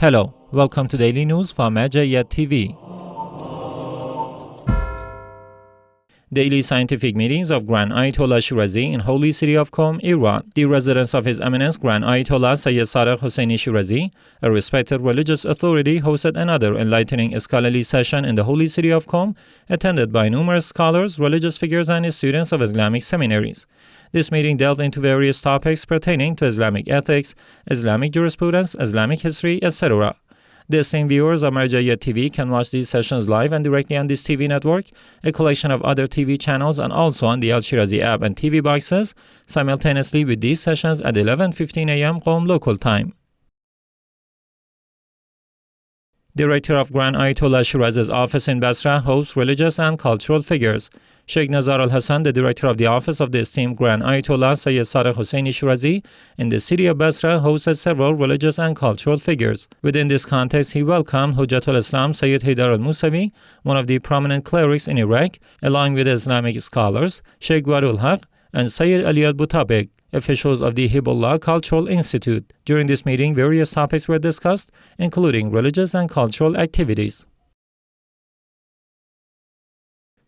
Hello, welcome to Daily News from Al-Jawadain TV. Daily scientific meetings of Grand Ayatollah Shirazi in Holy City of Qom, Iran. The residence of His Eminence Grand Ayatollah Sayyid Sadiq Husayni Shirazi, a respected religious authority, hosted another enlightening scholarly session in the Holy City of Qom, attended by numerous scholars, religious figures, and students of Islamic seminaries. This meeting delved into various topics pertaining to Islamic ethics, Islamic jurisprudence, Islamic history, etc. The esteemed viewers of Al-Jawadain TV can watch these sessions live and directly on this TV network, a collection of other TV channels, and also on the Al-Shirazi app and TV boxes, simultaneously with these sessions at 11:15 a.m. Qom local time. Director of Grand Ayatollah Shirazi's office in Basra hosts religious and cultural figures. Sheikh Nazar al-Hassan, the director of the office of the esteemed Grand Ayatollah Sayyid Sadiq Husayni Shirazi in the city of Basra, hosted several religious and cultural figures. Within this context, he welcomed Hujjatul Islam Sayyid Haidar al-Musawi, one of the prominent clerics in Iraq, along with Islamic scholars, Sheikh Wadul Haq, and Sayyid Ali al-Butabek, officials of the Hibullah Cultural Institute. During this meeting, various topics were discussed, including religious and cultural activities.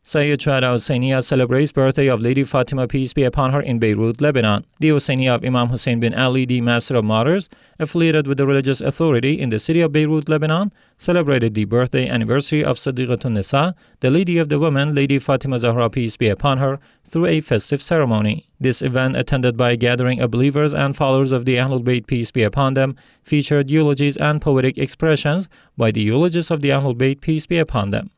Jumada Husayniya celebrates birthday of Lady Fatima, peace be upon her, in Beirut, Lebanon. The Husayniya of Imam Hussein bin Ali, the Master of Martyrs, affiliated with the religious authority in the city of Beirut, Lebanon, celebrated the birthday anniversary of Sadiqatun Nisa, the Lady of the Women, Lady Fatima Zahra, peace be upon her, through a festive ceremony. This event, attended by a gathering of believers and followers of the Ahlul Bayt, peace be upon them, featured eulogies and poetic expressions by the eulogists of the Ahlul Bayt, peace be upon them.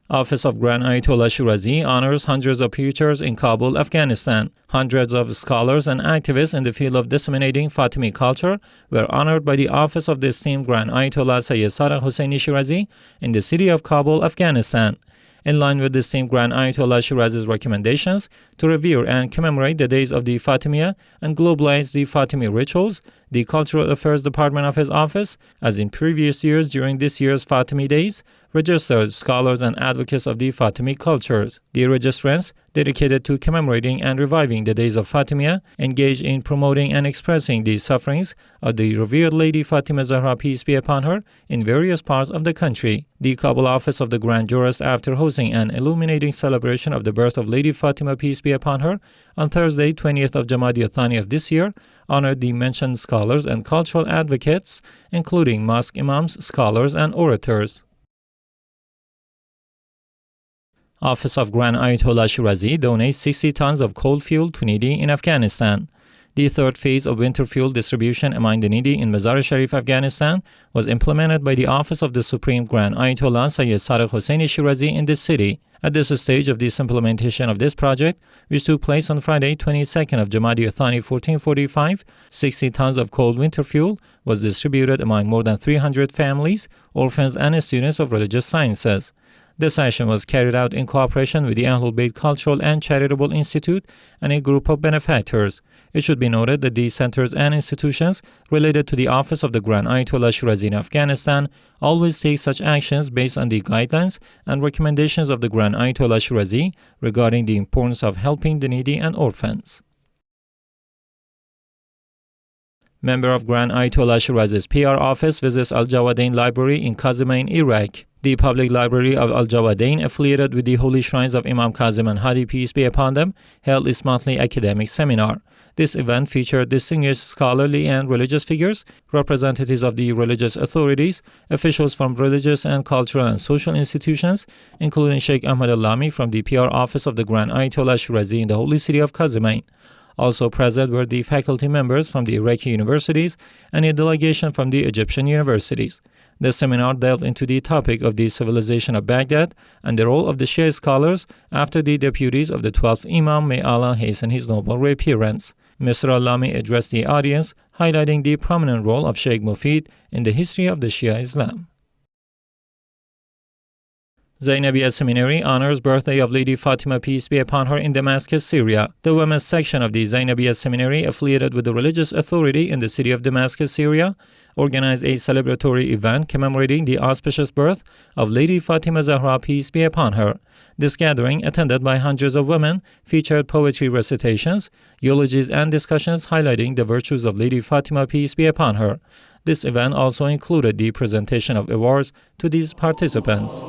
Office of Grand Ayatollah Shirazi honors hundreds of preachers in Kabul, Afghanistan. Hundreds of scholars and activists in the field of disseminating Fatimi culture were honored by the office of the esteemed Grand Ayatollah Sayyid Sadiq Husayni Shirazi in the city of Kabul, Afghanistan. In line with the esteemed Grand Ayatollah Shirazi's recommendations to revere and commemorate the days of the Fatimiyya and globalize the Fatimi rituals, the Cultural Affairs Department of his office, as in previous years during this year's Fatimi Days, registered scholars and advocates of the Fatimi cultures. The registrants, dedicated to commemorating and reviving the days of Fatimiyya, engaged in promoting and expressing the sufferings of the revered Lady Fatima Zahra, peace be upon her, in various parts of the country. The Kabul office of the Grand Jurist, after hosting an illuminating celebration of the birth of Lady Fatima, peace be upon her, on Thursday, 20th of Jumada ALTHANI of this year, honored the mentioned scholars and cultural advocates, including mosque imams, scholars, and orators. Office of Grand Ayatollah Shirazi donates 60 tons of cold fuel to needy in Afghanistan. The third phase of winter fuel distribution among the needy in Mazar Sharif, Afghanistan, was implemented by the Office of the Supreme Grand Ayatollah Sayyid Sadiq Husayni Shirazi in this city. At this stage of this implementation of this project, which took place on Friday, 22nd of Jumada ALTHANI 1445, 60 tons of cold winter fuel was distributed among more than 300 families, orphans, and students of religious sciences. This action was carried out in cooperation with the Ahlul Bayt Cultural and Charitable Institute and a group of benefactors. It should be noted that these centers and institutions related to the office of the Grand Ayatollah Shirazi in Afghanistan always take such actions based on the guidelines and recommendations of the Grand Ayatollah Shirazi regarding the importance of helping the needy and orphans. Member of Grand Ayatollah Shirazi's PR office visits Al-Jawadain Library in Kazemain, Iraq. The public library of Al-Jawadain, affiliated with the holy shrines of Imam Kazemain Hadi, peace be upon them, held its monthly academic seminar. This event featured distinguished scholarly and religious figures, representatives of the religious authorities, officials from religious and cultural and social institutions, including Sheikh Ahmad al-Lami from the PR office of the Grand Ayatollah Shirazi in the holy city of Kazemain. Also present were the faculty members from the Iraqi universities and a delegation from the Egyptian universities. The seminar delved into the topic of the civilization of Baghdad and the role of the Shia scholars after the deputies of the 12th Imam, may Allah hasten his noble reappearance. Mr. al-Lami addressed the audience, highlighting the prominent role of Sheikh Mufid in the history of the Shia Islam. Zainabiya Seminary honors birthday of Lady Fatima, peace be upon her, in Damascus, Syria. The women's section of the Zainabiya Seminary, affiliated with the religious authority in the city of Damascus, Syria, organized a celebratory event commemorating the auspicious birth of Lady Fatima Zahra, peace be upon her. This gathering, attended by hundreds of women, featured poetry recitations, eulogies, and discussions highlighting the virtues of Lady Fatima, peace be upon her. This event also included the presentation of awards to these participants.